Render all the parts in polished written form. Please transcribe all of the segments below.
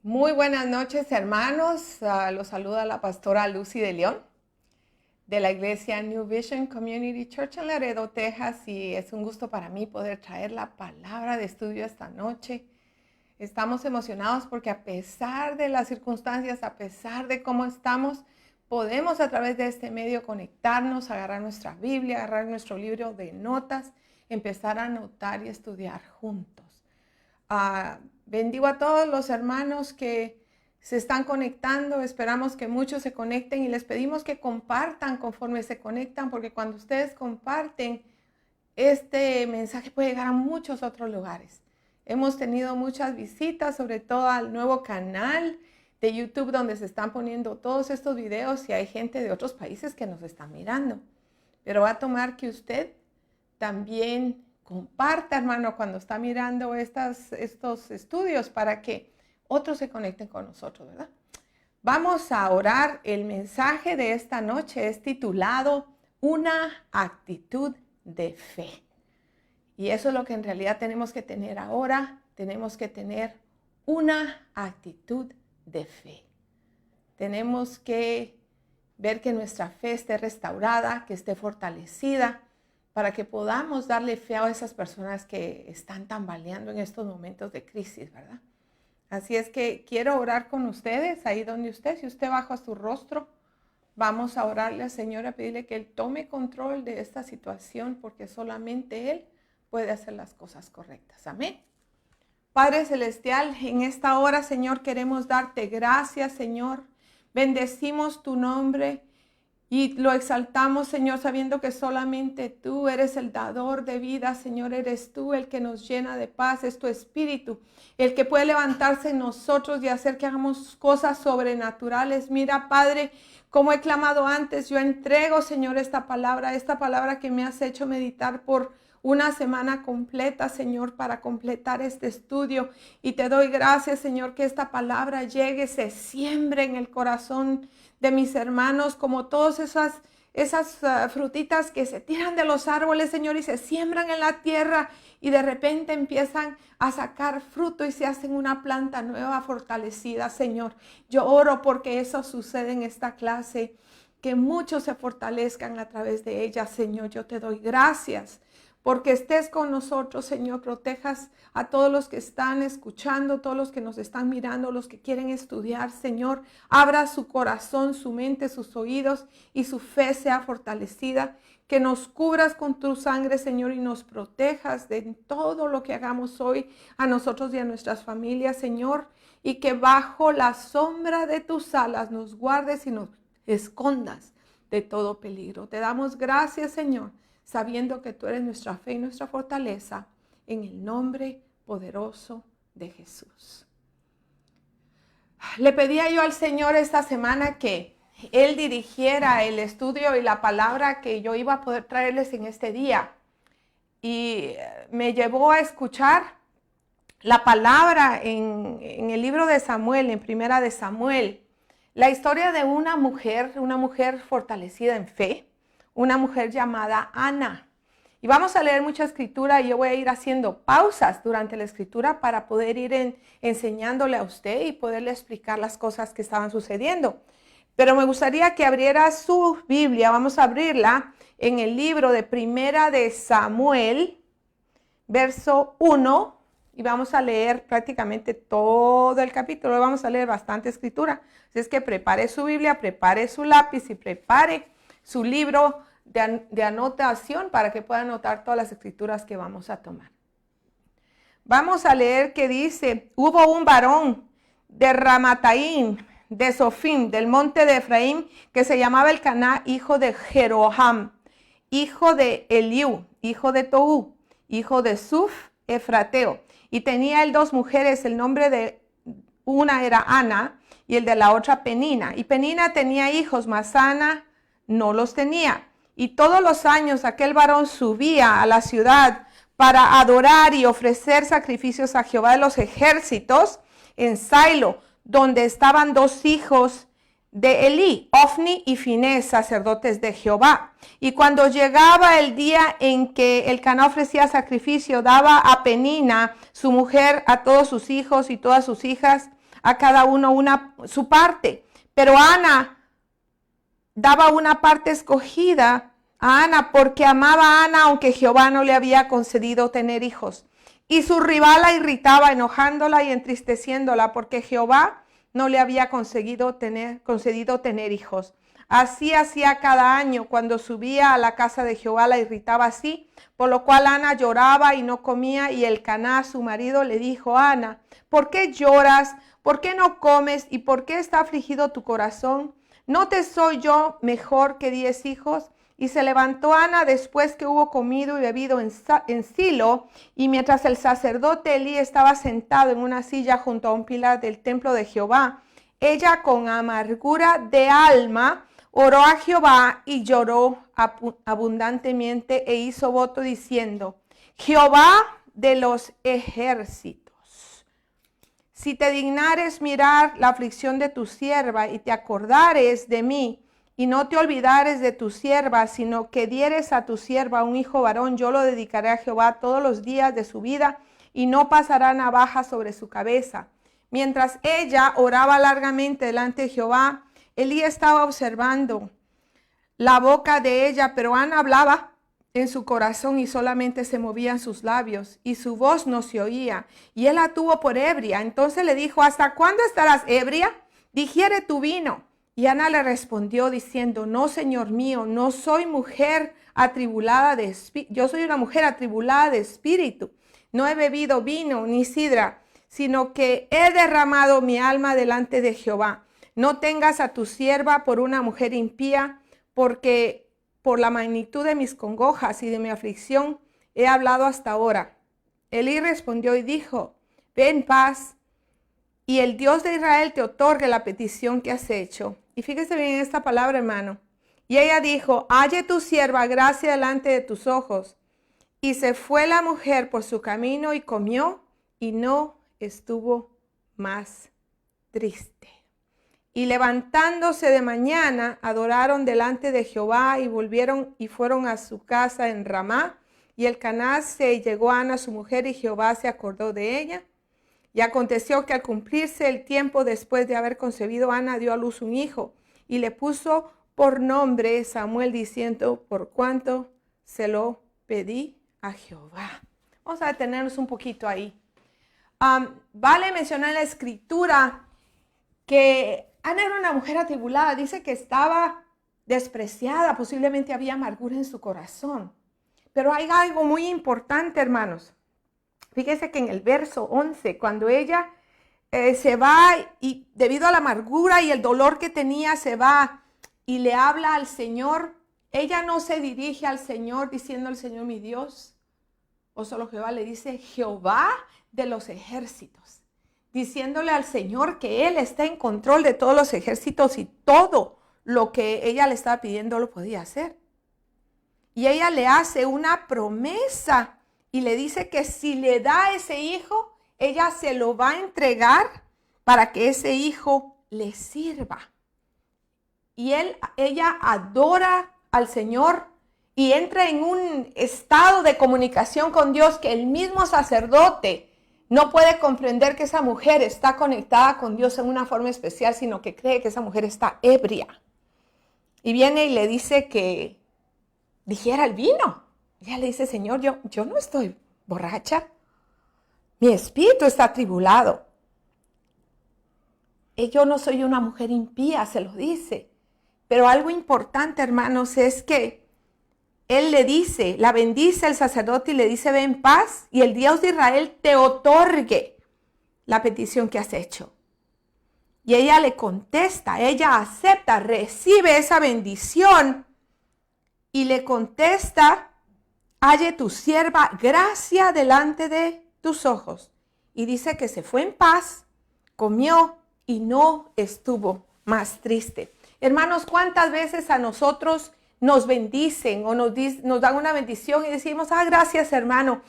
Muy buenas noches, hermanos. Los saluda la pastora Lucy de León de la iglesia New Vision Community Church en Laredo, Texas, y es un gusto para mí poder traer la palabra de estudio esta noche. Estamos emocionados porque a pesar de las circunstancias, a pesar de cómo estamos, podemos a través de este medio conectarnos, agarrar nuestra Biblia, agarrar nuestro libro de notas, empezar a anotar y estudiar juntos. Bendigo a todos los hermanos que se están conectando. Esperamos que muchos se conecten y les pedimos que compartan conforme se conectan, porque cuando ustedes comparten, este mensaje puede llegar a muchos otros lugares. Hemos tenido muchas visitas, sobre todo al nuevo canal de YouTube donde se están poniendo todos estos videos y hay gente de otros países que nos está mirando. Pero va a tomar que usted también comparta, hermano, cuando está mirando estos estudios para que otros se conecten con nosotros, ¿verdad? Vamos a orar. El mensaje de esta noche es titulado Una actitud de fe. Y eso es lo que en realidad tenemos que tener ahora. Tenemos que tener una actitud de fe. Tenemos que ver que nuestra fe esté restaurada, que esté fortalecida, para que podamos darle fe a esas personas que están tambaleando en estos momentos de crisis, ¿verdad? Así es que quiero orar con ustedes, ahí donde usted, si usted baja su rostro, vamos a orarle al Señor, a pedirle que Él tome control de esta situación, porque solamente Él puede hacer las cosas correctas. Amén. Padre Celestial, en esta hora, Señor, queremos darte gracias, Señor. Bendecimos tu nombre y lo exaltamos, Señor, sabiendo que solamente tú eres el dador de vida, Señor. Eres tú el que nos llena de paz, es tu espíritu, el que puede levantarse en nosotros y hacer que hagamos cosas sobrenaturales. Mira, Padre, como he clamado antes, yo entrego, Señor, esta palabra que me has hecho meditar por una semana completa, Señor, para completar este estudio. Y te doy gracias, Señor, que esta palabra llegue, se siembre en el corazón de mis hermanos, como todas esas frutitas que se tiran de los árboles, Señor, y se siembran en la tierra y de repente empiezan a sacar fruto y se hacen una planta nueva, fortalecida, Señor. Yo oro porque eso sucede en esta clase, que muchos se fortalezcan a través de ella, Señor. Yo te doy gracias porque estés con nosotros, Señor. Protejas a todos los que están escuchando, todos los que nos están mirando, los que quieren estudiar, Señor. Abra su corazón, su mente, sus oídos y su fe sea fortalecida. Que nos cubras con tu sangre, Señor, y nos protejas de todo lo que hagamos hoy a nosotros y a nuestras familias, Señor. Y que bajo la sombra de tus alas nos guardes y nos escondas de todo peligro. Te damos gracias, Señor, sabiendo que tú eres nuestra fe y nuestra fortaleza, en el nombre poderoso de Jesús. Le pedía yo al Señor esta semana que Él dirigiera el estudio y la palabra que yo iba a poder traerles en este día. Y me llevó a escuchar la palabra en el libro de Samuel, en Primera de Samuel, la historia de una mujer fortalecida en fe, una mujer llamada Ana. Y vamos a leer mucha escritura y yo voy a ir haciendo pausas durante la escritura para poder ir enseñándole a usted y poderle explicar las cosas que estaban sucediendo. Pero me gustaría que abriera su Biblia, vamos a abrirla en el libro de Primera de Samuel, verso 1, y vamos a leer prácticamente todo el capítulo, vamos a leer bastante escritura. Así es que prepare su Biblia, prepare su lápiz y prepare su libro de anotación para que pueda anotar todas las escrituras que vamos a tomar. Vamos a leer que dice: hubo un varón de Ramataim, de Sofim, del monte de Efraín, que se llamaba Elcaná, hijo de Jeroham, hijo de Eliú, hijo de Toú, hijo de Suf, Efrateo. Y tenía él dos mujeres, el nombre de una era Ana y el de la otra Penina. Y Penina tenía hijos, mas Ana no los tenía. Y todos los años aquel varón subía a la ciudad para adorar y ofrecer sacrificios a Jehová de los ejércitos en Silo, donde estaban dos hijos de Elí, Ofni y Finés, sacerdotes de Jehová. Y cuando llegaba el día en que Elcaná ofrecía sacrificio, daba a Penina, su mujer, a todos sus hijos y todas sus hijas, a cada uno su parte. Pero Ana daba una parte escogida a Ana porque amaba a Ana, aunque Jehová no le había concedido tener hijos. Y su rival la irritaba, enojándola y entristeciéndola, porque Jehová no le había concedido tener hijos. Así hacía cada año. Cuando subía a la casa de Jehová la irritaba así, por lo cual Ana lloraba y no comía. Y Elcaná, su marido, le dijo: Ana, ¿por qué lloras? ¿Por qué no comes? ¿Y por qué está afligido tu corazón? ¿No te soy yo mejor que 10 hijos? Y se levantó Ana después que hubo comido y bebido en Silo, y mientras el sacerdote Elí estaba sentado en una silla junto a un pilar del templo de Jehová, ella con amargura de alma oró a Jehová y lloró abundantemente e hizo voto diciendo: Jehová de los ejércitos, si te dignares mirar la aflicción de tu sierva y te acordares de mí, y no te olvidares de tu sierva, sino que dieres a tu sierva un hijo varón, yo lo dedicaré a Jehová todos los días de su vida, y no pasará navaja sobre su cabeza. Mientras ella oraba largamente delante de Jehová, Elí estaba observando la boca de ella, pero Ana hablaba en su corazón y solamente se movían sus labios, y su voz no se oía, y él la tuvo por ebria. Entonces le dijo: ¿hasta cuándo estarás ebria? Digiere tu vino. Y Ana le respondió diciendo: no, Señor mío, no soy mujer atribulada de espíritu. Yo soy una mujer atribulada de espíritu. No he bebido vino ni sidra, sino que he derramado mi alma delante de Jehová. No tengas a tu sierva por una mujer impía, porque por la magnitud de mis congojas y de mi aflicción he hablado hasta ahora. Elí respondió y dijo: ve en paz, y el Dios de Israel te otorgue la petición que has hecho. Y fíjese bien en esta palabra, hermano. Y ella dijo: halle tu sierva gracia delante de tus ojos. Y se fue la mujer por su camino y comió, y no estuvo más triste. Y levantándose de mañana, adoraron delante de Jehová y volvieron y fueron a su casa en Ramá. Y Elcaná se llegó a Ana su mujer, y Jehová se acordó de ella. Y aconteció que al cumplirse el tiempo después de haber concebido, Ana dio a luz un hijo y le puso por nombre Samuel, diciendo: por cuanto se lo pedí a Jehová. Vamos a detenernos un poquito ahí. Vale mencionar en la escritura que Ana era una mujer atribulada. Dice que estaba despreciada, posiblemente había amargura en su corazón. Pero hay algo muy importante, hermanos. Fíjese que en el verso 11, cuando ella se va y debido a la amargura y el dolor que tenía, se va y le habla al Señor, ella no se dirige al Señor diciendo: el Señor mi Dios, o solo Jehová. Le dice: Jehová de los ejércitos, diciéndole al Señor que Él está en control de todos los ejércitos y todo lo que ella le estaba pidiendo lo podía hacer. Y ella le hace una promesa y le dice que si le da ese hijo, ella se lo va a entregar para que ese hijo le sirva. Y ella adora al Señor y entra en un estado de comunicación con Dios que el mismo sacerdote no puede comprender que esa mujer está conectada con Dios en una forma especial, sino que cree que esa mujer está ebria. Y viene y le dice que dijera el vino. Ella le dice: Señor, yo no estoy borracha. Mi espíritu está atribulado. Y yo no soy una mujer impía, se lo dice. Pero algo importante, hermanos, es que él le dice, la bendice el sacerdote y le dice: ve en paz y el Dios de Israel te otorgue la petición que has hecho. Y ella le contesta, ella acepta, recibe esa bendición y le contesta: halle tu sierva gracia delante de tus ojos. Y dice que se fue en paz, comió y no estuvo más triste. Hermanos, ¿cuántas veces a nosotros nos bendicen o nos dan una bendición y decimos: gracias, hermano?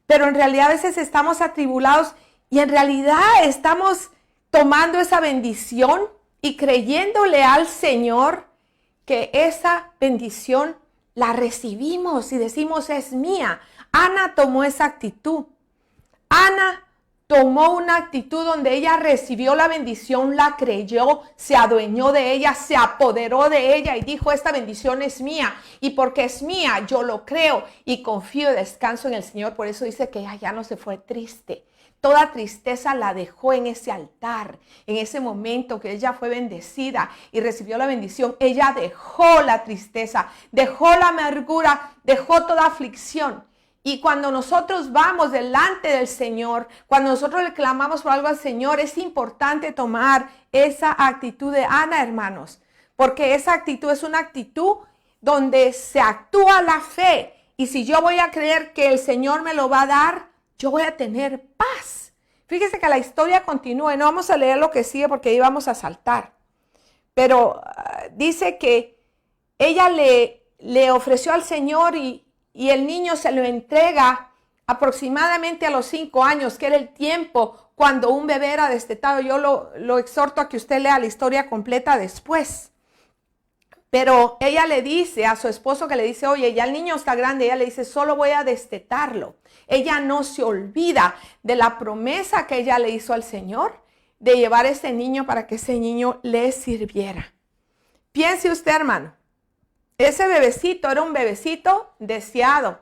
Pero en realidad a veces estamos atribulados y en realidad estamos tomando esa bendición y creyéndole al Señor que esa bendición la recibimos y decimos: es mía. Ana tomó esa actitud. Ana tomó una actitud donde ella recibió la bendición, la creyó, se adueñó de ella, se apoderó de ella y dijo, esta bendición es mía. Y porque es mía, yo lo creo y confío y descanso en el Señor. Por eso dice que ella ya no se fue triste. Toda tristeza la dejó en ese altar, en ese momento que ella fue bendecida y recibió la bendición. Ella dejó la tristeza, dejó la amargura, dejó toda aflicción. Y cuando nosotros vamos delante del Señor, cuando nosotros le clamamos por algo al Señor, es importante tomar esa actitud de Ana, hermanos, porque esa actitud es una actitud donde se actúa la fe. Y si yo voy a creer que el Señor me lo va a dar, yo voy a tener paz. Fíjese que la historia continúa y no vamos a leer lo que sigue porque ahí vamos a saltar. Pero dice que ella le ofreció al Señor y el niño se lo entrega aproximadamente a los 5 años, que era el tiempo cuando un bebé era destetado. Yo lo exhorto a que usted lea la historia completa después. Pero ella le dice a su esposo, que le dice, oye, ya el niño está grande. Ella le dice, solo voy a destetarlo. Ella no se olvida de la promesa que ella le hizo al Señor de llevar a ese niño para que ese niño le sirviera. Piense usted, hermano. Ese bebecito era un bebecito deseado,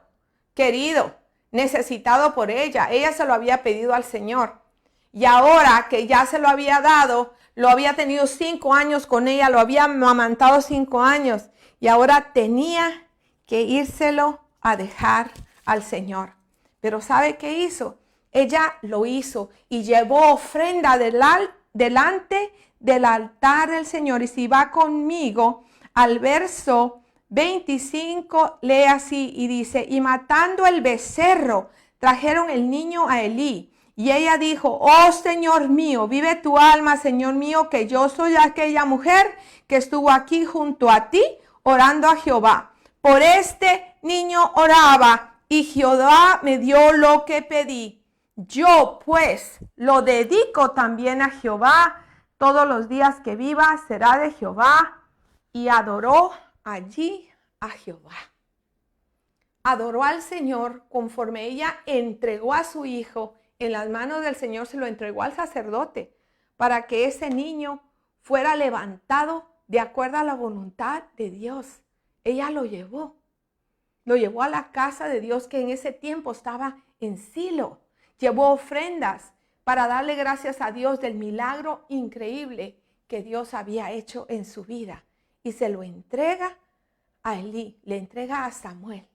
querido, necesitado por ella. Ella se lo había pedido al Señor. Y ahora que ya se lo había dado, lo había tenido 5 años con ella, lo había amamantado 5 años. Y ahora tenía que írselo a dejar al Señor. Pero ¿sabe qué hizo? Ella lo hizo y llevó ofrenda delante del altar del Señor. Y si va conmigo al verso 25, lee así y dice, y matando el becerro, trajeron el niño a Elí. Y ella dijo, oh Señor mío, vive tu alma, Señor mío, que yo soy aquella mujer que estuvo aquí junto a ti orando a Jehová. Por este niño oraba y Jehová me dio lo que pedí. Yo pues lo dedico también a Jehová. Todos los días que viva será de Jehová. Y adoró allí a Jehová. Adoró al Señor conforme ella entregó a su hijo en las manos del Señor, se lo entregó al sacerdote para que ese niño fuera levantado de acuerdo a la voluntad de Dios. Ella lo llevó a la casa de Dios, que en ese tiempo estaba en Silo. Llevó ofrendas para darle gracias a Dios del milagro increíble que Dios había hecho en su vida. Y se lo entrega a Elí, le entrega a Samuel.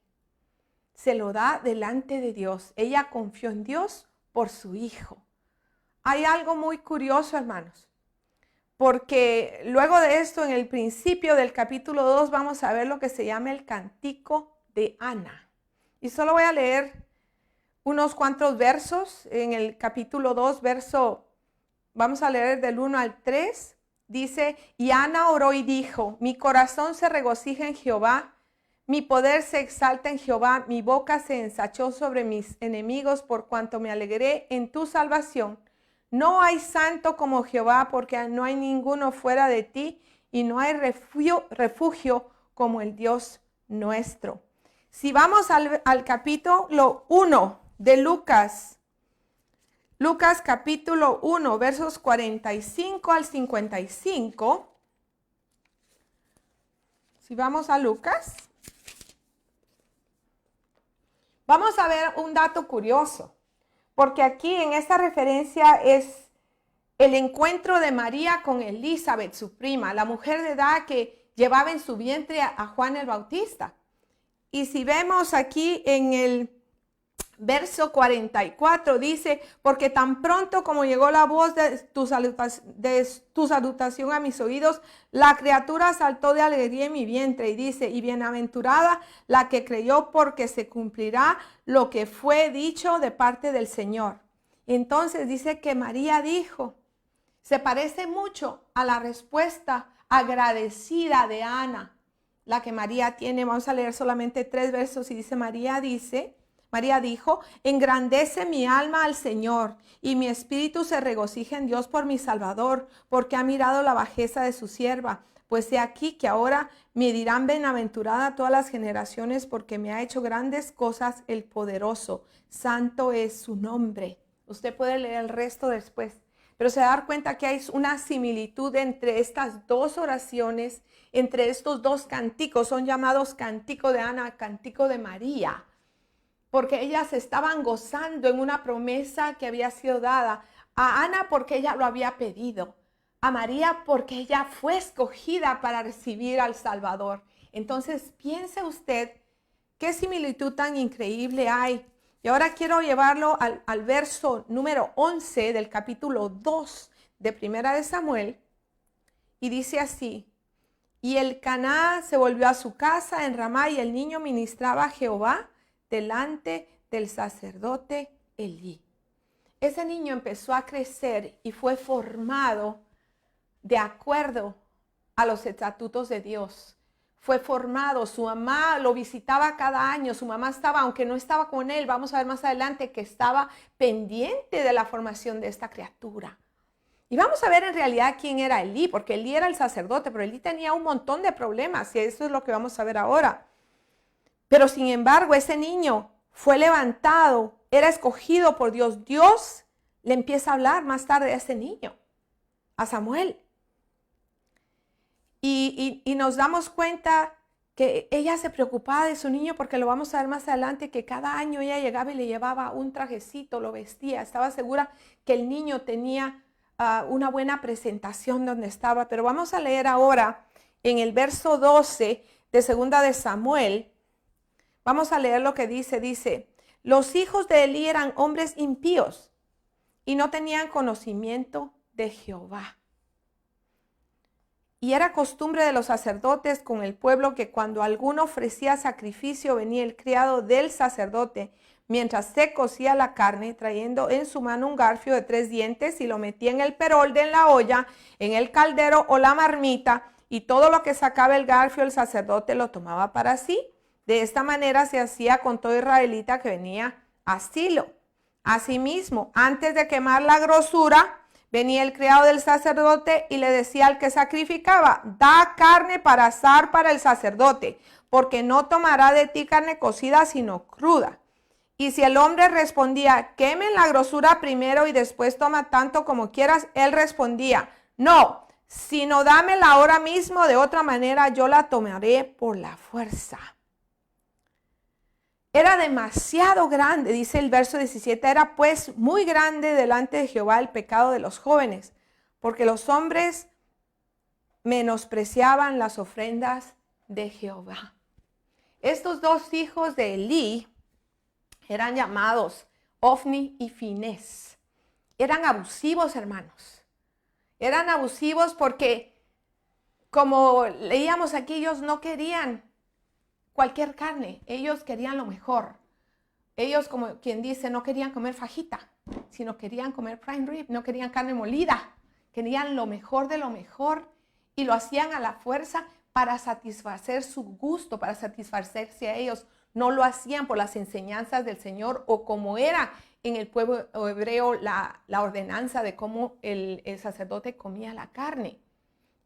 Se lo da delante de Dios. Ella confió en Dios por su hijo. Hay algo muy curioso, hermanos, porque luego de esto, en el principio del capítulo 2, vamos a ver lo que se llama el Cántico de Ana. Y solo voy a leer unos cuantos versos. En el capítulo 2, vamos a leer del 1 al 3. Dice, y Ana oró y dijo, mi corazón se regocija en Jehová, mi poder se exalta en Jehová, mi boca se ensanchó sobre mis enemigos por cuanto me alegré en tu salvación. No hay santo como Jehová, porque no hay ninguno fuera de ti y no hay refugio como el Dios nuestro. Si vamos al capítulo 1 de Lucas capítulo 1, versos 45 al 55. Si vamos a Lucas, vamos a ver un dato curioso, porque aquí en esta referencia es el encuentro de María con Elizabeth, su prima, la mujer de edad que llevaba en su vientre a Juan el Bautista. Y si vemos aquí en el verso 44 dice, porque tan pronto como llegó la voz de tu salutación a mis oídos, la criatura saltó de alegría en mi vientre. Y dice, y bienaventurada la que creyó, porque se cumplirá lo que fue dicho de parte del Señor. Entonces dice que María dijo, se parece mucho a la respuesta agradecida de Ana, la que María tiene. Vamos a leer solamente 3 versos y dice, María dijo, engrandece mi alma al Señor y mi espíritu se regocija en Dios por mi Salvador, porque ha mirado la bajeza de su sierva. Pues he aquí que ahora me dirán bienaventurada todas las generaciones, porque me ha hecho grandes cosas el poderoso. Santo es su nombre. Usted puede leer el resto después. Pero se da cuenta que hay una similitud entre estas dos oraciones, entre estos dos cánticos. Son llamados cántico de Ana, cántico de María. Porque ellas estaban gozando en una promesa que había sido dada. A Ana porque ella lo había pedido. A María porque ella fue escogida para recibir al Salvador. Entonces piense usted qué similitud tan increíble hay. Y ahora quiero llevarlo al verso número 11 del capítulo 2 de Primera de Samuel. Y dice así: y Elcaná se volvió a su casa en Ramá y el niño ministraba a Jehová delante del sacerdote Elí. Ese niño empezó a crecer y fue formado de acuerdo a los estatutos de Dios. Fue formado, su mamá lo visitaba cada año, su mamá estaba, aunque no estaba con él, vamos a ver más adelante que estaba pendiente de la formación de esta criatura. Y vamos a ver en realidad quién era Elí, porque Elí era el sacerdote, pero Elí tenía un montón de problemas y eso es lo que vamos a ver ahora. Pero sin embargo, ese niño fue levantado, era escogido por Dios. Dios le empieza a hablar más tarde a ese niño, a Samuel. Y nos damos cuenta que ella se preocupaba de su niño porque lo vamos a ver más adelante, que cada año ella llegaba y le llevaba un trajecito, lo vestía. Estaba segura que el niño tenía una buena presentación donde estaba. Pero vamos a leer ahora en el verso 12 de Segunda de Samuel. Vamos a leer lo que dice. Dice: los hijos de Elí eran hombres impíos y no tenían conocimiento de Jehová. Y era costumbre de los sacerdotes con el pueblo que cuando alguno ofrecía sacrificio venía el criado del sacerdote mientras se cocía la carne, trayendo en su mano un garfio de 3 dientes y lo metía en el perol de la olla, en el caldero o la marmita, y todo lo que sacaba el garfio el sacerdote lo tomaba para sí. De esta manera se hacía con todo israelita que venía a Silo. Asimismo, antes de quemar la grosura, venía el criado del sacerdote y le decía al que sacrificaba: da carne para asar para el sacerdote, porque no tomará de ti carne cocida, sino cruda. Y si el hombre respondía: quemen la grosura primero y después toma tanto como quieras, él respondía: no, sino dámela ahora mismo, de otra manera yo la tomaré por la fuerza. Era demasiado grande, dice el verso 17, era pues muy grande delante de Jehová el pecado de los jóvenes, porque los hombres menospreciaban las ofrendas de Jehová. Estos dos hijos de Elí eran llamados Ofni y Finés. Eran abusivos, hermanos. Eran abusivos porque, como leíamos aquí, ellos no querían cualquier carne, ellos querían lo mejor. Ellos, como quien dice, no querían comer fajita, sino querían comer prime rib, no querían carne molida, querían lo mejor de lo mejor y lo hacían a la fuerza para satisfacer su gusto, para satisfacerse a ellos. No lo hacían por las enseñanzas del Señor o como era en el pueblo hebreo la ordenanza de cómo el sacerdote comía la carne.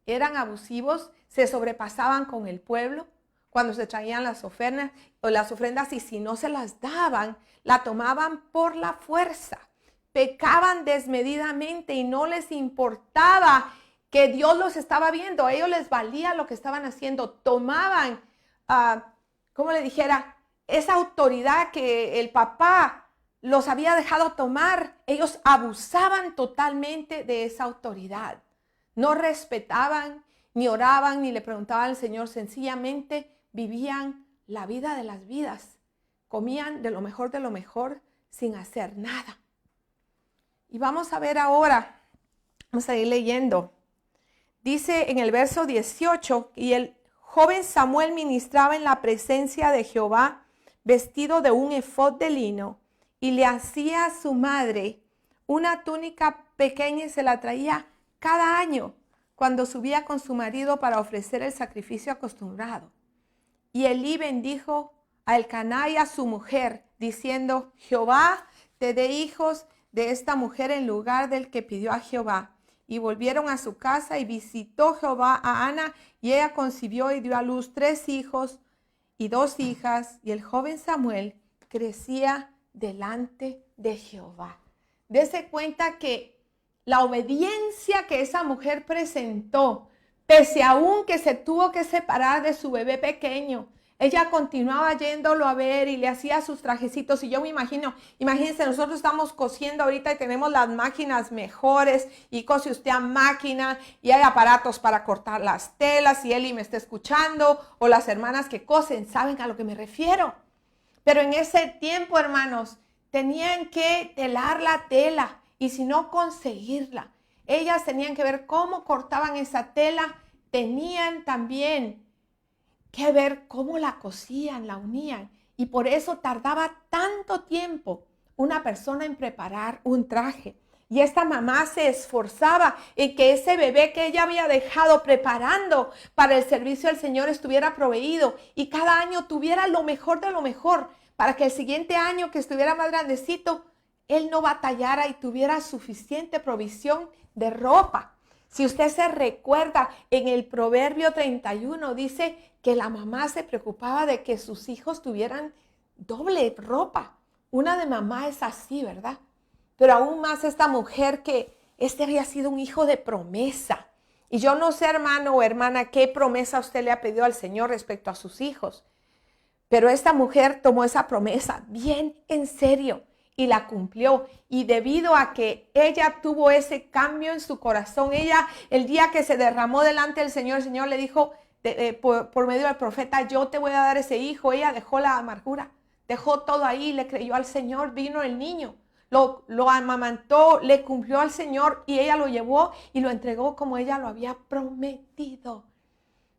Eran abusivos, se sobrepasaban con el pueblo. Cuando se traían las ofrendas y si no se las daban, la tomaban por la fuerza. Pecaban desmedidamente y no les importaba que Dios los estaba viendo. A ellos les valía lo que estaban haciendo. Tomaban, como le dijera, esa autoridad que el papá los había dejado tomar. Ellos abusaban totalmente de esa autoridad. No respetaban, ni oraban, ni le preguntaban al Señor. Sencillamente vivían la vida de las vidas, comían de lo mejor sin hacer nada. Y vamos a ver ahora, vamos a ir leyendo. Dice en el verso 18, y el joven Samuel ministraba en la presencia de Jehová vestido de un efod de lino y le hacía a su madre una túnica pequeña y se la traía cada año cuando subía con su marido para ofrecer el sacrificio acostumbrado. Y Elí bendijo a Elcaná y a su mujer, diciendo: Jehová te dé hijos de esta mujer en lugar del que pidió a Jehová. Y volvieron a su casa y visitó Jehová a Ana, y ella concibió y dio a luz 3 hijos y 2 hijas, y el joven Samuel crecía delante de Jehová. Dese cuenta que la obediencia que esa mujer presentó, pese aún que se tuvo que separar de su bebé pequeño, ella continuaba yéndolo a ver y le hacía sus trajecitos. Y yo me imagino, imagínense, nosotros estamos cosiendo ahorita y tenemos las máquinas mejores y cose usted a máquina y hay aparatos para cortar las telas. Y Eli me está escuchando, o las hermanas que cosen, saben a lo que me refiero. Pero en ese tiempo, hermanos, tenían que telar la tela y si no conseguirla. Ellas tenían que ver cómo cortaban esa tela, tenían también que ver cómo la cosían, la unían. Y por eso tardaba tanto tiempo una persona en preparar un traje. Y esta mamá se esforzaba en que ese bebé que ella había dejado preparando para el servicio del Señor estuviera proveído y cada año tuviera lo mejor de lo mejor, para que el siguiente año que estuviera más grandecito, él no batallara y tuviera suficiente provisión de ropa. Si usted se recuerda, en el Proverbio 31 dice que la mamá se preocupaba de que sus hijos tuvieran doble ropa. Una de mamá es así, ¿verdad? Pero aún más esta mujer, que este había sido un hijo de promesa. Y yo no sé, hermano o hermana, qué promesa usted le ha pedido al Señor respecto a sus hijos. Pero esta mujer tomó esa promesa bien en serio y la cumplió. Y debido a que ella tuvo ese cambio en su corazón, ella, el día que se derramó delante del Señor, el Señor le dijo por medio del profeta: yo te voy a dar ese hijo. Ella dejó la amargura, dejó todo ahí, le creyó al Señor. Vino el niño, lo amamantó, le cumplió al Señor y ella lo llevó y lo entregó como ella lo había prometido.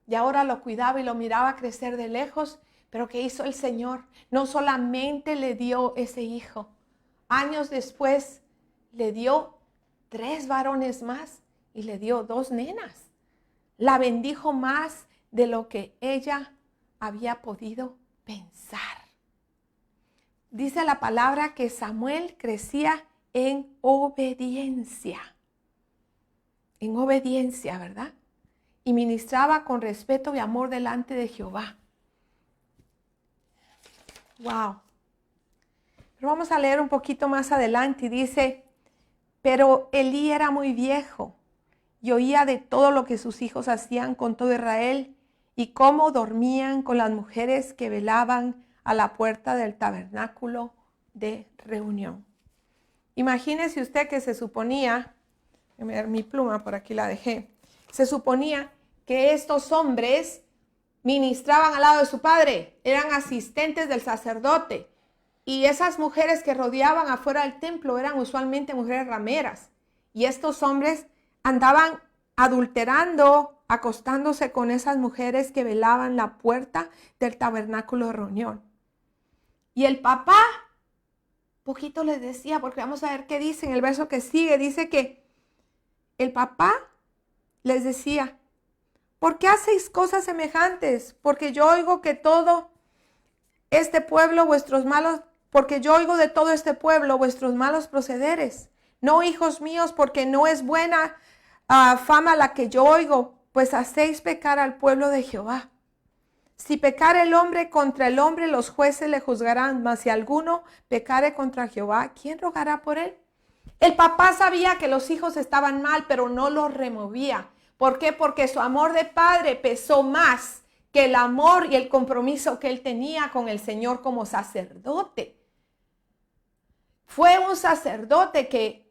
Y ahora lo cuidaba y lo miraba crecer de lejos. Pero ¿qué hizo el Señor? No solamente le dio ese hijo. Años después le dio 3 varones más y le dio 2 nenas. La bendijo más de lo que ella había podido pensar. Dice la palabra que Samuel crecía en obediencia. En obediencia, ¿verdad? Y ministraba con respeto y amor delante de Jehová. Wow. Pero vamos a leer un poquito más adelante y dice: pero Elí era muy viejo y oía de todo lo que sus hijos hacían con todo Israel y cómo dormían con las mujeres que velaban a la puerta del tabernáculo de reunión. Imagínese usted que se suponía, déjame ver mi pluma, por aquí la dejé, se suponía que estos hombres ministraban al lado de su padre, eran asistentes del sacerdote. Y esas mujeres que rodeaban afuera del templo eran usualmente mujeres rameras. Y estos hombres andaban adulterando, acostándose con esas mujeres que velaban la puerta del tabernáculo de reunión. Y el papá, poquito les decía, porque vamos a ver qué dice en el verso que sigue. Dice que el papá les decía: ¿por qué hacéis cosas semejantes? Porque yo oigo de todo este pueblo vuestros malos procederes. No, hijos míos, porque no es buena fama la que yo oigo, pues hacéis pecar al pueblo de Jehová. Si pecare el hombre contra el hombre, los jueces le juzgarán, mas si alguno pecare contra Jehová, ¿quién rogará por él? El papá sabía que los hijos estaban mal, pero no los removía. ¿Por qué? Porque su amor de padre pesó más que el amor y el compromiso que él tenía con el Señor como sacerdote. Fue un sacerdote que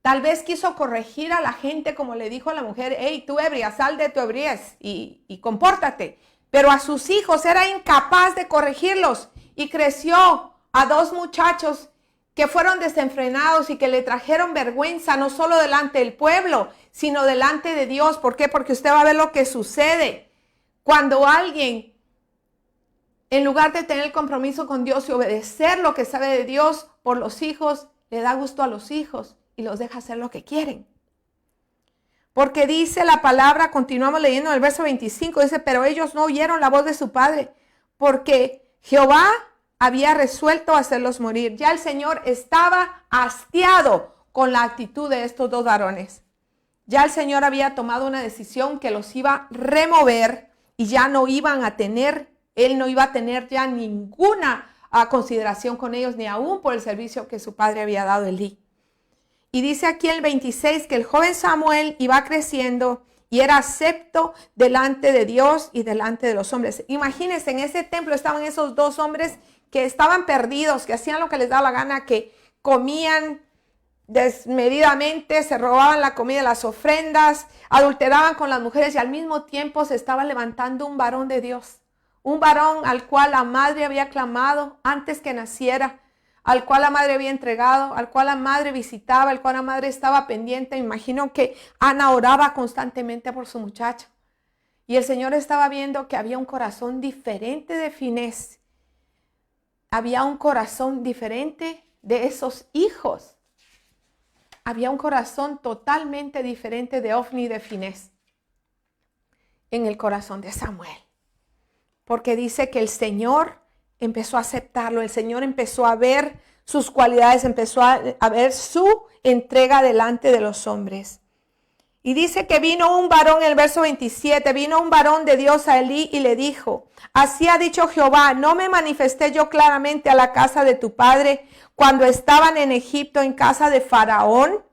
tal vez quiso corregir a la gente, como le dijo a la mujer: hey, tú ebria, sal de tu ebriez y compórtate. Pero a sus hijos era incapaz de corregirlos y creció a 2 muchachos que fueron desenfrenados y que le trajeron vergüenza no solo delante del pueblo, sino delante de Dios. ¿Por qué? Porque usted va a ver lo que sucede cuando alguien, en lugar de tener el compromiso con Dios y obedecer lo que sabe de Dios por los hijos, le da gusto a los hijos y los deja hacer lo que quieren. Porque dice la palabra, continuamos leyendo en el verso 25, dice: pero ellos no oyeron la voz de su padre, porque Jehová había resuelto hacerlos morir. Ya el Señor estaba hastiado con la actitud de estos 2 varones. Ya el Señor había tomado una decisión que los iba a remover y ya no iban a tener, él no iba a tener ya ninguna consideración con ellos, ni aún por el servicio que su padre había dado a Elí. Y dice aquí el 26 que el joven Samuel iba creciendo y era acepto delante de Dios y delante de los hombres. Imagínense, en ese templo estaban esos dos hombres que estaban perdidos, que hacían lo que les daba la gana, que comían desmedidamente, se robaban la comida de las ofrendas, adulteraban con las mujeres y al mismo tiempo se estaba levantando un varón de Dios. Un varón al cual la madre había clamado antes que naciera, al cual la madre había entregado, al cual la madre visitaba, al cual la madre estaba pendiente. Me imagino que Ana oraba constantemente por su muchacho. Y el Señor estaba viendo que había un corazón diferente de Finés. Había un corazón diferente de esos hijos. Había un corazón totalmente diferente de Ofni y de Finés en el corazón de Samuel. Porque dice que el Señor empezó a aceptarlo, el Señor empezó a ver sus cualidades, empezó a ver su entrega delante de los hombres. Y dice que vino un varón, en el verso 27, vino un varón de Dios a Elí y le dijo, así ha dicho Jehová, ¿no me manifesté yo claramente a la casa de tu padre cuando estaban en Egipto en casa de Faraón?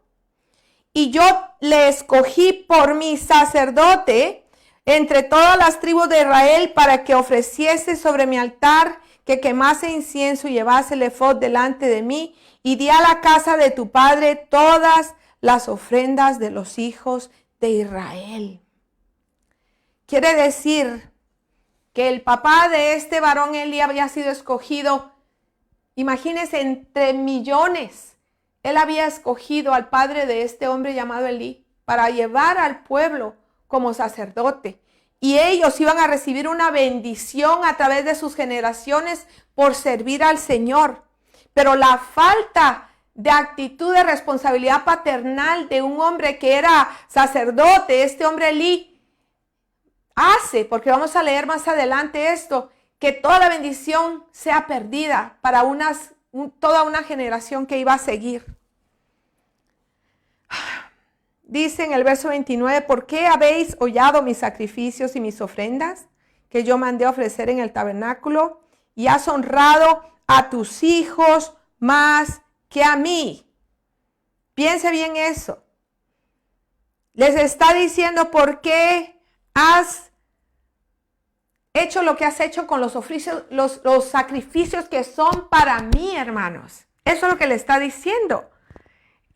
Y yo le escogí por mi sacerdote entre todas las tribus de Israel para que ofreciese sobre mi altar, que quemase incienso y llevase el efod delante de mí, y di a la casa de tu padre todas las ofrendas de los hijos de Israel. Quiere decir que el papá de este varón Elí había sido escogido, imagínense, entre millones. Él había escogido al padre de este hombre llamado Elí para llevar al pueblo como sacerdote. Y ellos iban a recibir una bendición a través de sus generaciones por servir al Señor. Pero la falta de actitud de responsabilidad paternal de un hombre que era sacerdote, este hombre Elí, hace, porque vamos a leer más adelante esto, que toda la bendición sea perdida para toda una generación que iba a seguir. Dice en el verso 29, ¿por qué habéis hollado mis sacrificios y mis ofrendas que yo mandé a ofrecer en el tabernáculo? Y has honrado a tus hijos más que a mí. Piense bien eso. Les está diciendo por qué has hecho lo que has hecho con los sacrificios que son para mí, hermanos. Eso es lo que le está diciendo.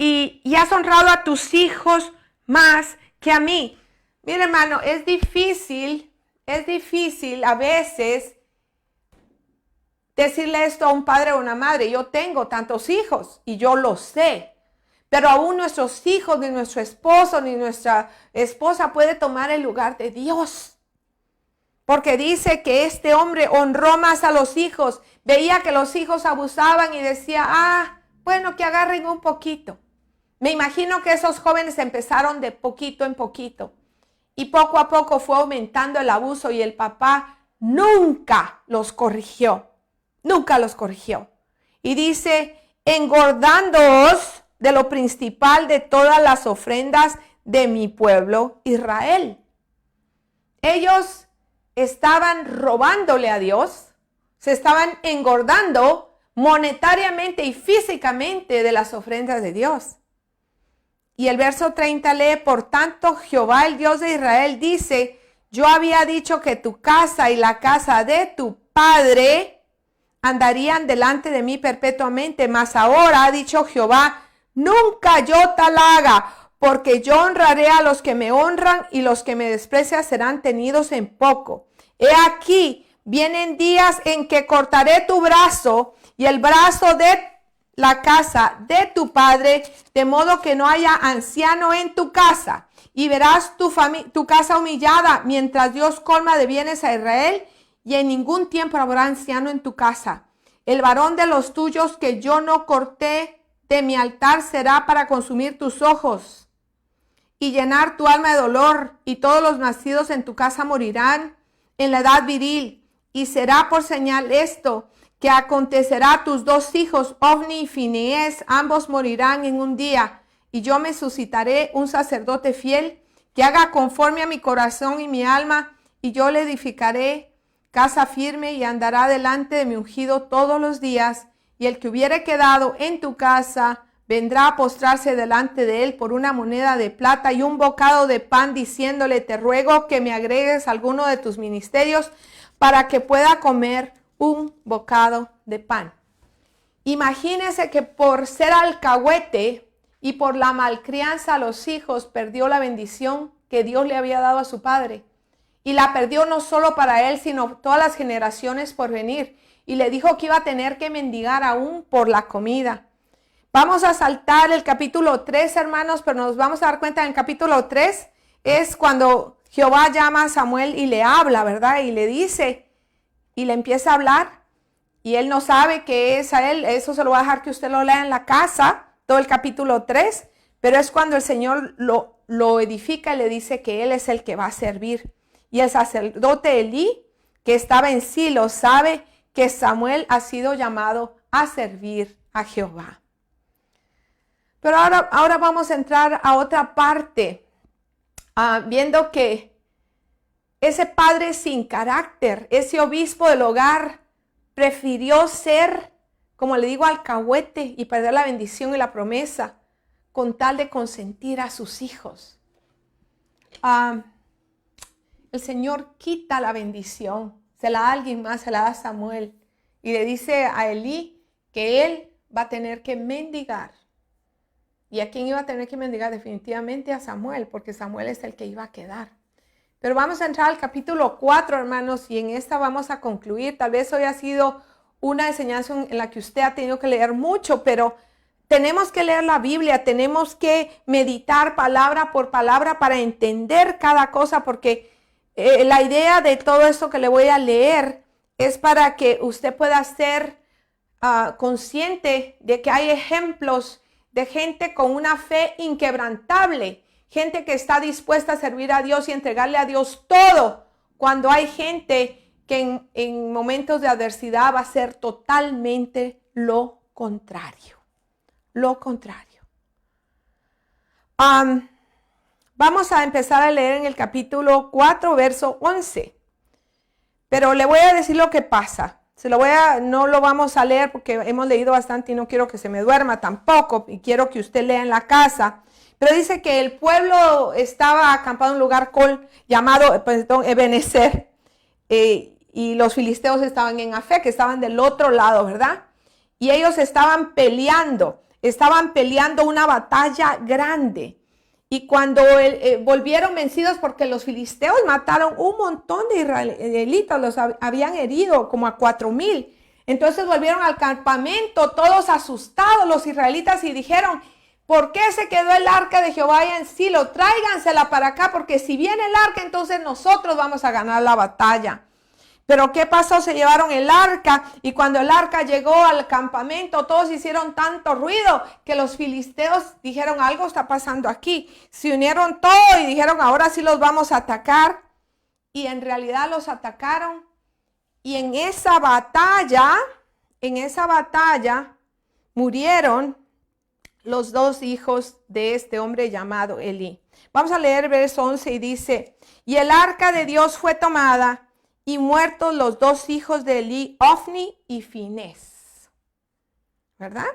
Y has honrado a tus hijos más que a mí. Mira, hermano, es difícil a veces decirle esto a un padre o una madre. Yo tengo tantos hijos y yo lo sé. Pero aún nuestros hijos, ni nuestro esposo, ni nuestra esposa puede tomar el lugar de Dios. Porque dice que este hombre honró más a los hijos. Veía que los hijos abusaban y decía, bueno, que agarren un poquito. Me imagino que esos jóvenes empezaron de poquito en poquito. Y poco a poco fue aumentando el abuso y el papá nunca los corrigió. Nunca los corrigió. Y dice, engordándoos de lo principal de todas las ofrendas de mi pueblo Israel. Ellos estaban robándole a Dios, se estaban engordando monetariamente y físicamente de las ofrendas de Dios. Y el verso 30 lee, por tanto Jehová el Dios de Israel dice, yo había dicho que tu casa y la casa de tu padre andarían delante de mí perpetuamente, mas ahora ha dicho Jehová, nunca yo tal haga, porque yo honraré a los que me honran y los que me desprecian serán tenidos en poco. He aquí, vienen días en que cortaré tu brazo y el brazo de la casa de tu padre, de modo que no haya anciano en tu casa, y verás tu casa humillada, mientras Dios colma de bienes a Israel, y en ningún tiempo habrá anciano en tu casa. El varón de los tuyos que yo no corté de mi altar será para consumir tus ojos y llenar tu alma de dolor, y todos los nacidos en tu casa morirán en la edad viril, y será por señal esto, que acontecerá a tus dos hijos, Ofni y Finees, ambos morirán en un día, y yo me suscitaré un sacerdote fiel, que haga conforme a mi corazón y mi alma, y yo le edificaré casa firme, y andará delante de mi ungido todos los días, y el que hubiere quedado en tu casa, vendrá a postrarse delante de él por una moneda de plata y un bocado de pan, diciéndole: te ruego que me agregues alguno de tus ministerios para que pueda comer un bocado de pan. Imagínese que por ser alcahuete y por la malcrianza a los hijos, perdió la bendición que Dios le había dado a su padre. Y la perdió no solo para él, sino todas las generaciones por venir. Y le dijo que iba a tener que mendigar aún por la comida. Vamos a saltar el capítulo 3, hermanos, pero nos vamos a dar cuenta en el capítulo 3 es cuando Jehová llama a Samuel y le habla, ¿verdad? Y le dice, y le empieza a hablar, y él no sabe que es a él. Eso se lo voy a dejar que usted lo lea en la casa, todo el capítulo 3, pero es cuando el Señor lo edifica y le dice que él es el que va a servir. Y el sacerdote Elí, que estaba en Silo, sabe que Samuel ha sido llamado a servir a Jehová. Pero ahora vamos a entrar a otra parte, viendo que ese padre sin carácter, ese obispo del hogar, prefirió ser, como le digo, alcahuete y perder la bendición y la promesa con tal de consentir a sus hijos. El Señor quita la bendición, se la da a alguien más, se la da a Samuel. Y le dice a Elí que él va a tener que mendigar. ¿Y a quién iba a tener que mendigar? Definitivamente a Samuel, porque Samuel es el que iba a quedar. Pero vamos a entrar al capítulo 4, hermanos, y en esta vamos a concluir. Tal vez hoy ha sido una enseñanza en la que usted ha tenido que leer mucho, pero tenemos que leer la Biblia, tenemos que meditar palabra por palabra para entender cada cosa, porque la idea de todo esto que le voy a leer es para que usted pueda ser consciente de que hay ejemplos de gente con una fe inquebrantable, gente que está dispuesta a servir a Dios y entregarle a Dios todo, cuando hay gente que en momentos de adversidad va a ser totalmente lo contrario. Lo contrario. Vamos a empezar a leer en el capítulo 4, verso 11. Pero le voy a decir lo que pasa. No lo vamos a leer porque hemos leído bastante y no quiero que se me duerma tampoco. Y quiero que usted lea en la casa. Pero dice que el pueblo estaba acampado en un lugar llamado Ebenezer. Y los filisteos estaban en Afec, que estaban del otro lado, ¿verdad? Y ellos estaban peleando una batalla grande. Y cuando volvieron vencidos porque los filisteos mataron un montón de israelitas, los habían herido como a 4,000. Entonces volvieron al campamento todos asustados los israelitas y dijeron: ¿por qué se quedó el arca de Jehová allá en Silo? Tráigansela para acá, porque si viene el arca, entonces nosotros vamos a ganar la batalla. Pero ¿qué pasó? Se llevaron el arca, y cuando el arca llegó al campamento, todos hicieron tanto ruido que los filisteos dijeron: algo está pasando aquí. Se unieron todos y dijeron: ahora sí los vamos a atacar. Y en realidad los atacaron. Y en esa batalla murieron los 2 hijos de este hombre llamado Elí. Vamos a leer el verso 11 y dice: y el arca de Dios fue tomada, y muertos los 2 hijos de Elí, Ofni y Finés. ¿Verdad?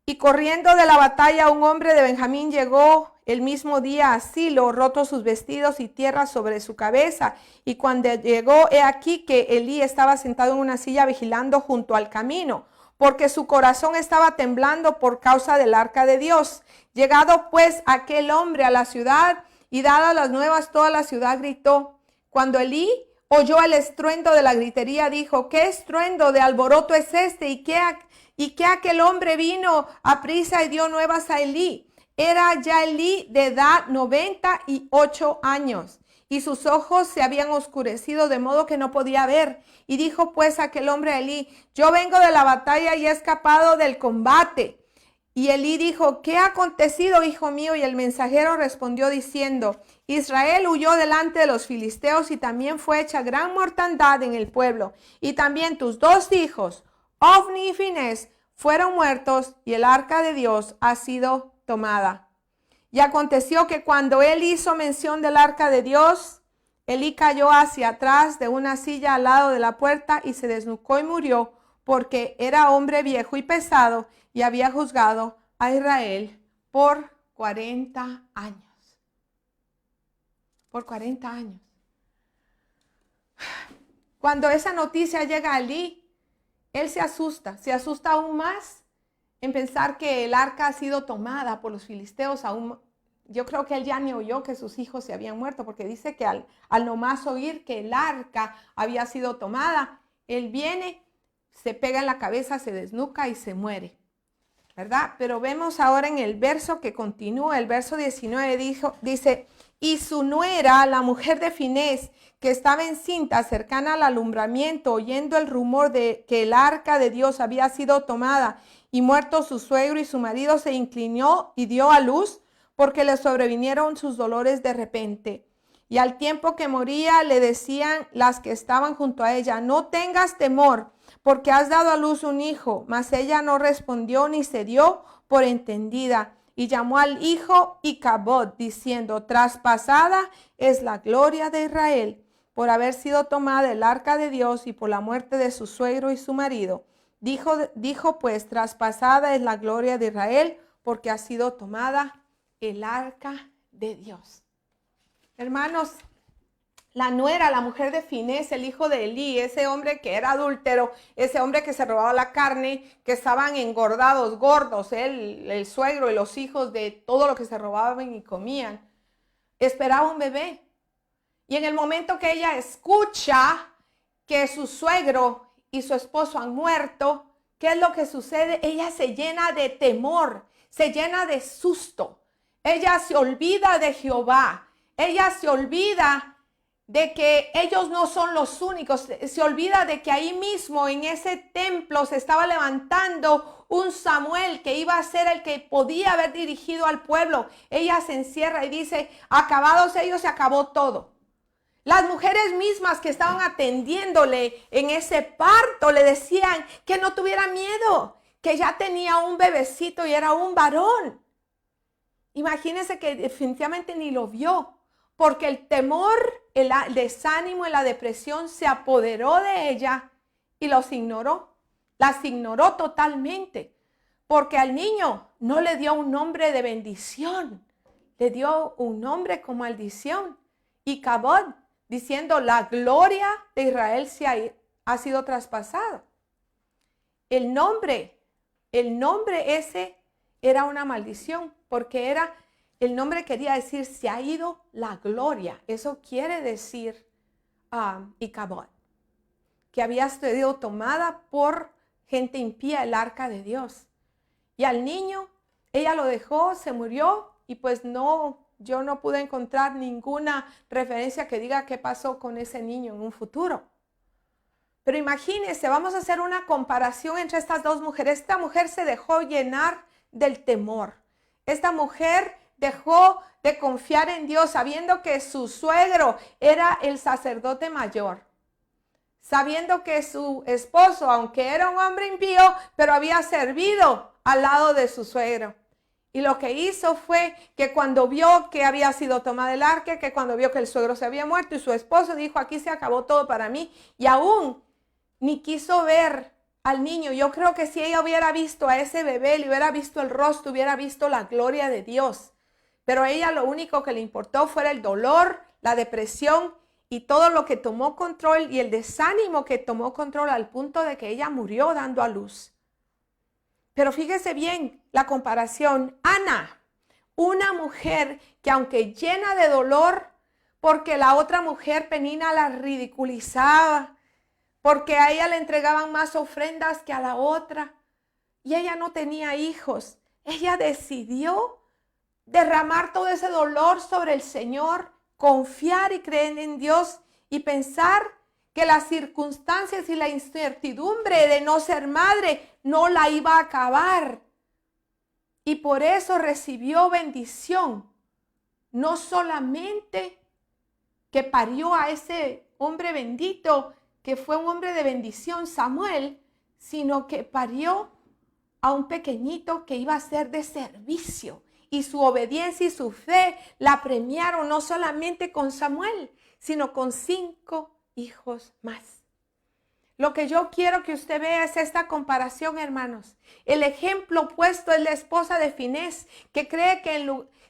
Y corriendo de la batalla, un hombre de Benjamín llegó el mismo día a Silo, rotos sus vestidos y tierra sobre su cabeza. Y cuando llegó, he aquí que Elí estaba sentado en una silla vigilando junto al camino, porque su corazón estaba temblando por causa del arca de Dios. Llegado pues aquel hombre a la ciudad y dadas las nuevas, toda la ciudad gritó. Cuando Elí oyó el estruendo de la gritería, dijo: ¿qué estruendo de alboroto es este? ¿Y qué aquel hombre vino a prisa y dio nuevas a Elí? Era ya Elí de edad 98 años, y sus ojos se habían oscurecido de modo que no podía ver. Y dijo pues aquel hombre a Elí: yo vengo de la batalla y he escapado del combate. Y Elí dijo: ¿qué ha acontecido, hijo mío? Y el mensajero respondió diciendo: Israel huyó delante de los filisteos y también fue hecha gran mortandad en el pueblo. Y también tus 2 hijos, Ofni y Finés, fueron muertos y el arca de Dios ha sido tomada. Y aconteció que cuando él hizo mención del arca de Dios, Elí cayó hacia atrás de una silla al lado de la puerta y se desnucó y murió, porque era hombre viejo y pesado y había juzgado a Israel por 40 años. Por 40 años. Cuando esa noticia llega a Elí, él se asusta aún más en pensar que el arca ha sido tomada por los filisteos. Yo creo que él ya ni oyó que sus hijos se habían muerto, porque dice que al nomás oír que el arca había sido tomada, él viene, se pega en la cabeza, se desnuca y se muere, ¿verdad? Pero vemos ahora en el verso que continúa, el verso 19 dice, y su nuera, la mujer de Finés, que estaba encinta cercana al alumbramiento, oyendo el rumor de que el arca de Dios había sido tomada y muerto su suegro y su marido, se inclinó y dio a luz, porque le sobrevinieron sus dolores de repente. Y al tiempo que moría le decían las que estaban junto a ella, no tengas temor, porque has dado a luz un hijo. Mas ella no respondió ni se dio por entendida. Y llamó al hijo Icabod, diciendo, traspasada es la gloria de Israel, por haber sido tomada el arca de Dios y por la muerte de su suegro y su marido. Dijo pues, traspasada es la gloria de Israel, porque ha sido tomada el arca de Dios. Hermanos, la nuera, la mujer de Finés, el hijo de Elí, ese hombre que era adúltero, ese hombre que se robaba la carne, que estaban engordados, gordos, el suegro y los hijos de todo lo que se robaban y comían, esperaba un bebé. Y en el momento que ella escucha que su suegro y su esposo han muerto, ¿qué es lo que sucede? Ella se llena de temor, se llena de susto. Ella se olvida de Jehová. Ella se olvida de que ellos no son los únicos. Se olvida de que ahí mismo en ese templo se estaba levantando un Samuel que iba a ser el que podía haber dirigido al pueblo. Ella se encierra y dice, acabados ellos, se acabó todo. Las mujeres mismas que estaban atendiéndole en ese parto le decían que no tuviera miedo, que ya tenía un bebecito y era un varón. Imagínense que definitivamente ni lo vio, porque el temor, el desánimo y la depresión se apoderó de ella y los ignoró. Las ignoró totalmente, porque al niño no le dio un nombre de bendición, le dio un nombre con maldición. Y Icabod, diciendo, la gloria de Israel ha sido traspasada. El nombre ese era una maldición, porque el nombre quería decir, se ha ido la gloria. Eso quiere decir Icabod, que había sido tomada por gente impía el arca de Dios. Y al niño, ella lo dejó, se murió, y pues yo no pude encontrar ninguna referencia que diga qué pasó con ese niño en un futuro. Pero imagínense, vamos a hacer una comparación entre estas dos mujeres. Esta mujer se dejó llenar del temor. Esta mujer dejó de confiar en Dios, sabiendo que su suegro era el sacerdote mayor. Sabiendo que su esposo, aunque era un hombre impío, pero había servido al lado de su suegro. Y lo que hizo fue que cuando vio que había sido tomada el arca, que cuando vio que el suegro se había muerto y su esposo dijo, aquí se acabó todo para mí, y aún ni quiso ver al niño. Yo creo que si ella hubiera visto a ese bebé, le hubiera visto el rostro, hubiera visto la gloria de Dios. Pero a ella lo único que le importó fue el dolor, la depresión y todo lo que tomó control y el desánimo que tomó control al punto de que ella murió dando a luz. Pero fíjese bien la comparación. Ana, una mujer que aunque llena de dolor, porque la otra mujer Penina la ridiculizaba, porque a ella le entregaban más ofrendas que a la otra, y ella no tenía hijos, ella decidió derramar todo ese dolor sobre el Señor, confiar y creer en Dios y pensar que las circunstancias y la incertidumbre de no ser madre no la iba a acabar. Y por eso recibió bendición. No solamente que parió a ese hombre bendito, que fue un hombre de bendición, Samuel, sino que parió a un pequeñito que iba a ser de servicio. Y su obediencia y su fe la premiaron no solamente con Samuel, sino con 5 hijos más. lo que yo quiero que usted vea es esta comparación, hermanos. El ejemplo opuesto es la esposa de Finés, que cree que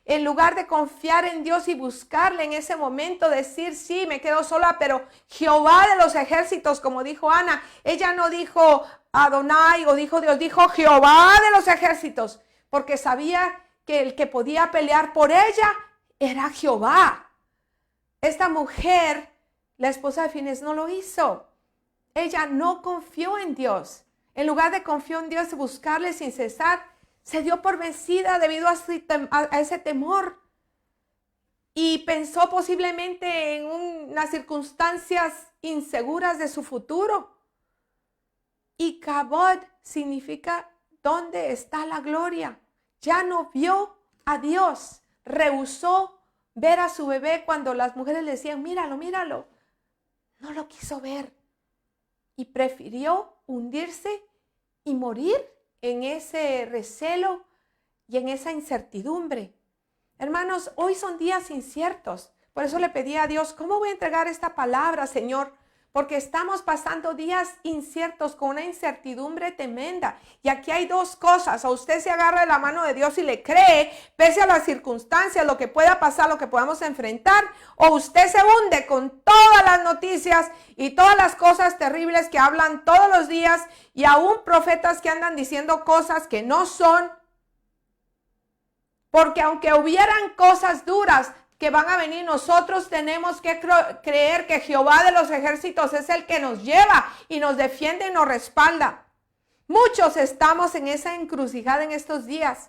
en lugar de confiar en Dios y buscarle en ese momento, decir, sí, me quedo sola, pero Jehová de los ejércitos, como dijo Ana, ella no dijo Adonai o dijo Dios, dijo Jehová de los ejércitos, porque sabía que el que podía pelear por ella era Jehová. Esta mujer, la esposa de Finés, no lo hizo. Ella no confió en Dios. En lugar de confiar en Dios y buscarle sin cesar, se dio por vencida debido a ese temor. Y pensó posiblemente en unas circunstancias inseguras de su futuro. Y Kabod significa ¿dónde está la gloria? Ya no vio a Dios. Rehusó ver a su bebé cuando las mujeres le decían, míralo, míralo. No lo quiso ver. Y prefirió hundirse y morir en ese recelo y en esa incertidumbre. Hermanos, hoy son días inciertos. Por eso le pedí a Dios, ¿cómo voy a entregar esta palabra, Señor? Porque estamos pasando días inciertos con una incertidumbre tremenda. Y aquí hay dos cosas. O usted se agarra de la mano de Dios y le cree, pese a las circunstancias, lo que pueda pasar, lo que podamos enfrentar. O usted se hunde con todas las noticias y todas las cosas terribles que hablan todos los días. Y aún profetas que andan diciendo cosas que no son. Porque aunque hubieran cosas duras que van a venir, nosotros tenemos que creer que Jehová de los ejércitos es el que nos lleva y nos defiende y nos respalda. Muchos estamos en esa encrucijada en estos días.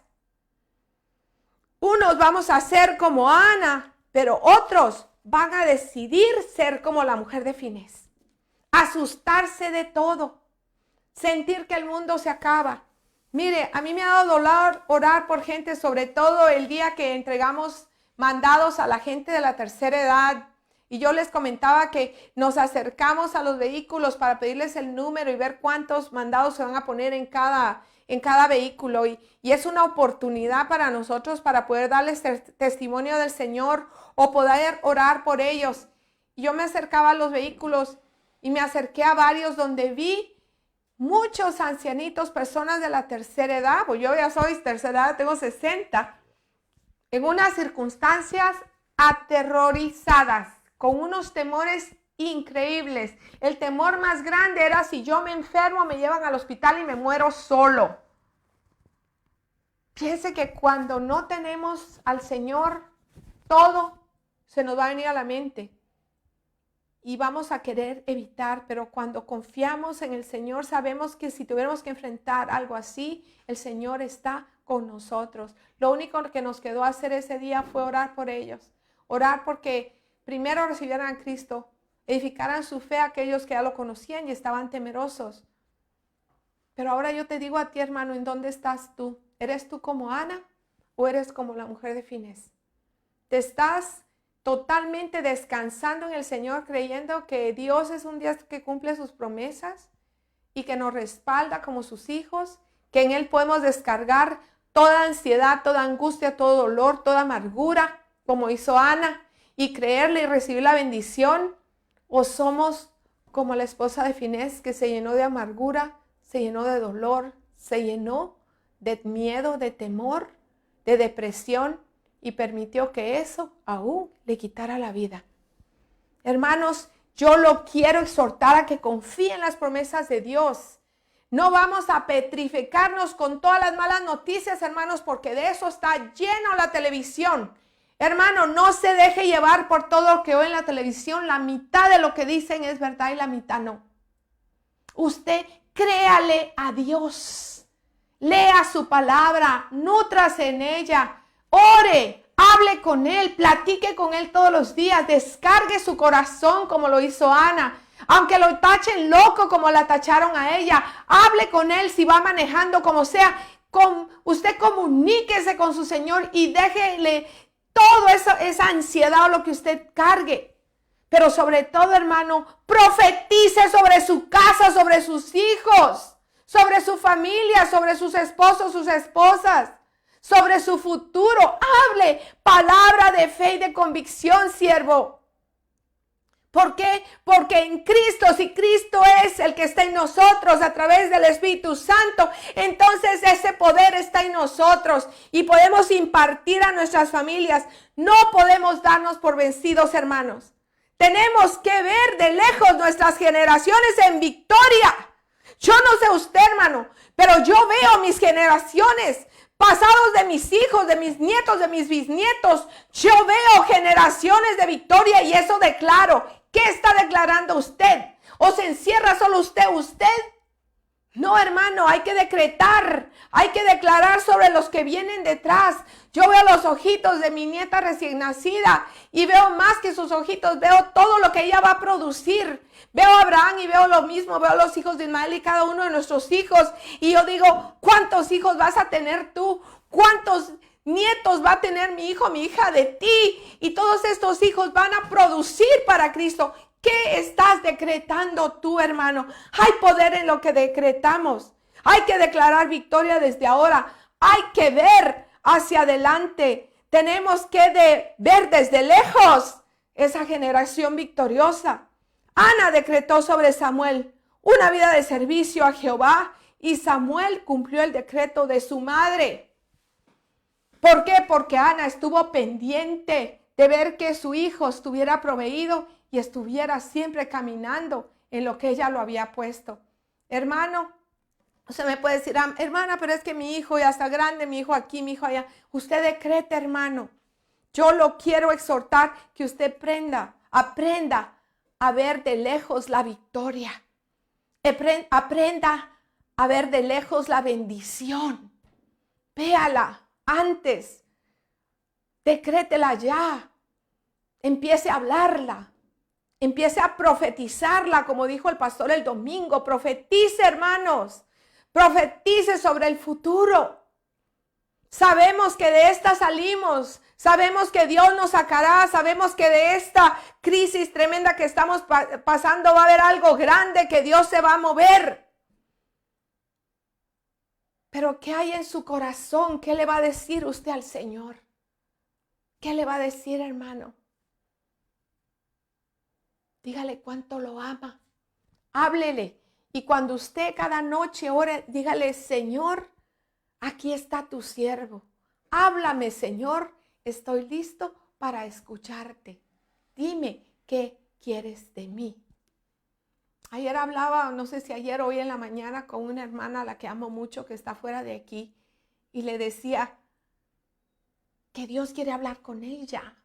Unos vamos a ser como Ana, pero otros van a decidir ser como la mujer de Finés. Asustarse de todo. Sentir que el mundo se acaba. Mire, a mí me ha dado dolor orar por gente, sobre todo el día que entregamos mandados a la gente de la tercera edad. Y yo les comentaba que nos acercamos a los vehículos para pedirles el número y ver cuántos mandados se van a poner en cada vehículo. Y es una oportunidad para nosotros para poder darles testimonio del Señor o poder orar por ellos. Y yo me acercaba a los vehículos y me acerqué a varios donde vi muchos ancianitos, personas de la tercera edad. Pues yo ya soy tercera edad, tengo 60. En unas circunstancias aterrorizadas, con unos temores increíbles. El temor más grande era si yo me enfermo, me llevan al hospital y me muero solo. Piense que cuando no tenemos al Señor, todo se nos va a venir a la mente. Y vamos a querer evitar, pero cuando confiamos en el Señor, sabemos que si tuviéramos que enfrentar algo así, el Señor está con nosotros. Lo único que nos quedó hacer ese día fue orar por ellos. Orar porque primero recibieran a Cristo, edificaran su fe a aquellos que ya lo conocían y estaban temerosos. Pero ahora yo te digo a ti, hermano, ¿en dónde estás tú? ¿Eres tú como Ana o eres como la mujer de Finés? ¿Te estás totalmente descansando en el Señor, creyendo que Dios es un Dios que cumple sus promesas y que nos respalda como sus hijos, que en Él podemos descargar toda ansiedad, toda angustia, todo dolor, toda amargura, como hizo Ana, y creerle y recibir la bendición? ¿O somos como la esposa de Finés, que se llenó de amargura, se llenó de dolor, se llenó de miedo, de temor, de depresión, y permitió que eso aún le quitara la vida? Hermanos, yo lo quiero exhortar a que confíe en las promesas de Dios. No vamos a petrificarnos con todas las malas noticias, hermanos, porque de eso está lleno la televisión. Hermano, no se deje llevar por todo lo que oye en la televisión. La mitad de lo que dicen es verdad y la mitad no. Usted créale a Dios. Lea su palabra, nútrase en ella. Ore, hable con Él, platique con Él todos los días, descargue su corazón como lo hizo Ana. Aunque lo tachen loco como la tacharon a ella, hable con Él si va manejando, como sea. Usted comuníquese con su Señor y déjele toda esa ansiedad o lo que usted cargue. Pero sobre todo, hermano, profetice sobre su casa, sobre sus hijos, sobre su familia, sobre sus esposos, sus esposas. Sobre su futuro, hable palabra de fe y de convicción, siervo. ¿Por qué? Porque en Cristo, si Cristo es el que está en nosotros a través del Espíritu Santo, entonces ese poder está en nosotros y podemos impartir a nuestras familias. No podemos darnos por vencidos, hermanos. Tenemos que ver de lejos nuestras generaciones en victoria. Yo no sé usted, hermano, pero yo veo mis generaciones pasados de mis hijos, de mis nietos, de mis bisnietos. Yo veo generaciones de victoria y eso declaro. ¿Qué está declarando usted? ¿O se encierra solo usted? No, hermano, hay que decretar, hay que declarar sobre los que vienen detrás. Yo veo los ojitos de mi nieta recién nacida y veo más que sus ojitos, veo todo lo que ella va a producir. Veo a Abraham y veo lo mismo, veo los hijos de Ismael y cada uno de nuestros hijos. Y yo digo, ¿cuántos hijos vas a tener tú? ¿Cuántos nietos va a tener mi hijo, mi hija de ti? Y todos estos hijos van a producir para Cristo. ¿Qué estás decretando tú, hermano? Hay poder en lo que decretamos. Hay que declarar victoria desde ahora. Hay que ver hacia adelante. Tenemos que ver desde lejos esa generación victoriosa. Ana decretó sobre Samuel una vida de servicio a Jehová y Samuel cumplió el decreto de su madre. ¿Por qué? Porque Ana estuvo pendiente de ver que su hijo estuviera proveído y estuviera siempre caminando en lo que ella lo había puesto. Hermano, usted me puede decir, hermana, pero es que mi hijo ya está grande, mi hijo aquí, mi hijo allá. Usted decrete, hermano. Yo lo quiero exhortar que usted aprenda a ver de lejos la victoria. Aprenda a ver de lejos la bendición. Véala antes. Decrétela ya. Empiece a hablarla. Empiece a profetizarla, como dijo el pastor el domingo. Profetice, hermanos. Profetice sobre el futuro. Sabemos que de esta salimos. Sabemos que Dios nos sacará. Sabemos que de esta crisis tremenda que estamos pasando va a haber algo grande, que Dios se va a mover. Pero ¿qué hay en su corazón? ¿Qué le va a decir usted al Señor? ¿Qué le va a decir, hermano? Dígale cuánto lo ama. Háblele. Y cuando usted cada noche ore, dígale, Señor, aquí está tu siervo. Háblame, Señor. Estoy listo para escucharte. Dime qué quieres de mí. Ayer hablaba, no sé si ayer o hoy en la mañana, con una hermana a la que amo mucho, que está fuera de aquí. Y le decía que Dios quiere hablar con ella.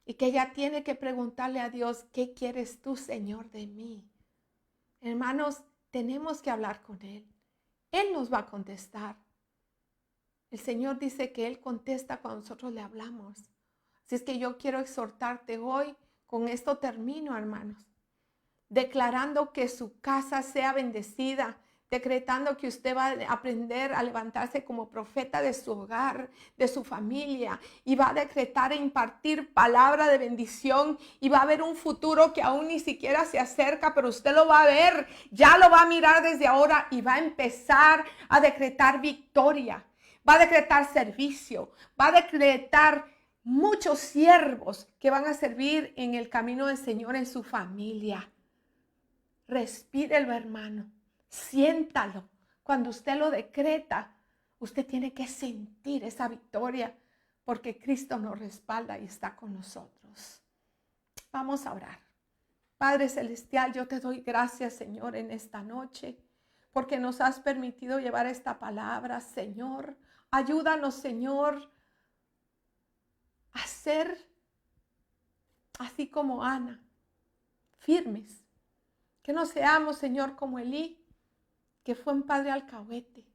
Y que ella tiene que preguntarle a Dios, ¿qué quieres tú, Señor, de mí? Hermanos, tenemos que hablar con Él. Él nos va a contestar. El Señor dice que Él contesta cuando nosotros le hablamos. Así es que yo quiero exhortarte hoy, con esto termino, hermanos, declarando que su casa sea bendecida, decretando que usted va a aprender a levantarse como profeta de su hogar, de su familia, y va a decretar e impartir palabra de bendición, y va a haber un futuro que aún ni siquiera se acerca, pero usted lo va a ver, ya lo va a mirar desde ahora y va a empezar a decretar victoria, va a decretar servicio, va a decretar muchos siervos que van a servir en el camino del Señor en su familia. Respírelo, hermano. Siéntalo. Cuando usted lo decreta, usted tiene que sentir esa victoria porque Cristo nos respalda y está con nosotros. Vamos a orar. Padre Celestial, yo te doy gracias, Señor, en esta noche porque nos has permitido llevar esta palabra, Señor. Ayúdanos, Señor, a ser así como Ana, firmes. Que no seamos, Señor, como Elí, que fue un padre alcahuete,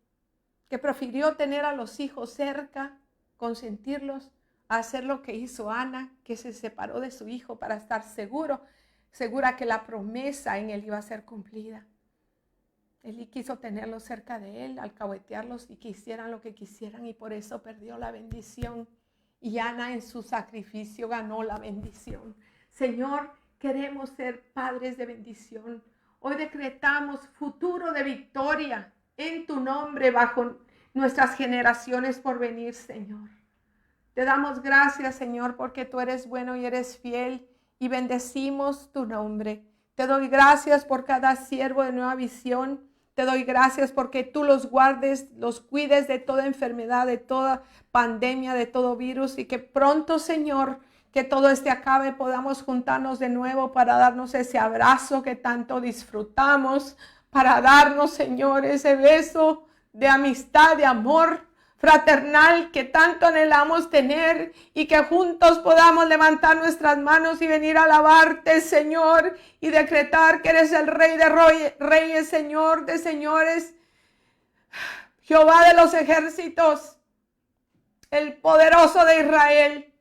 que prefirió tener a los hijos cerca, consentirlos, a hacer lo que hizo Ana, que se separó de su hijo para estar segura que la promesa en él iba a ser cumplida. Elí quiso tenerlos cerca de él, alcahuetearlos y que hicieran lo que quisieran y por eso perdió la bendición. Y Ana en su sacrificio ganó la bendición. Señor, queremos ser padres de bendición. Hoy decretamos futuro de victoria en tu nombre bajo nuestras generaciones por venir, Señor. Te damos gracias, Señor, porque tú eres bueno y eres fiel y bendecimos tu nombre. Te doy gracias por cada siervo de Nueva Visión. Te doy gracias porque tú los guardes, los cuides de toda enfermedad, de toda pandemia, de todo virus, y que pronto, Señor, que todo este acabe, podamos juntarnos de nuevo para darnos ese abrazo que tanto disfrutamos, para darnos, Señor, ese beso de amistad, de amor fraternal que tanto anhelamos tener, y que juntos podamos levantar nuestras manos y venir a alabarte, Señor, y decretar que eres el Rey de reyes, Señor de señores, Jehová de los ejércitos, el poderoso de Israel.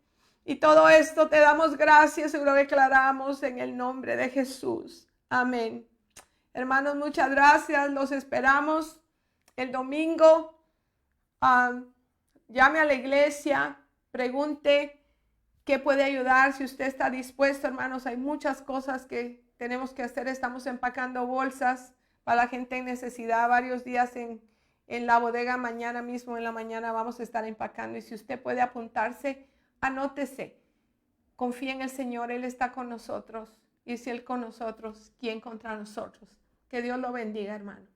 Y todo esto te damos gracias y lo declaramos en el nombre de Jesús. Amén. Hermanos, muchas gracias. Los esperamos el domingo. Llame a la iglesia, pregunte qué puede ayudar, si usted está dispuesto. Hermanos, hay muchas cosas que tenemos que hacer. Estamos empacando bolsas para la gente en necesidad, varios días en la bodega. Mañana mismo en la mañana vamos a estar empacando, y si usted puede apuntarse, anótese. Confía en el Señor, Él está con nosotros, y si Él con nosotros, ¿quién contra nosotros? Que Dios lo bendiga, hermano.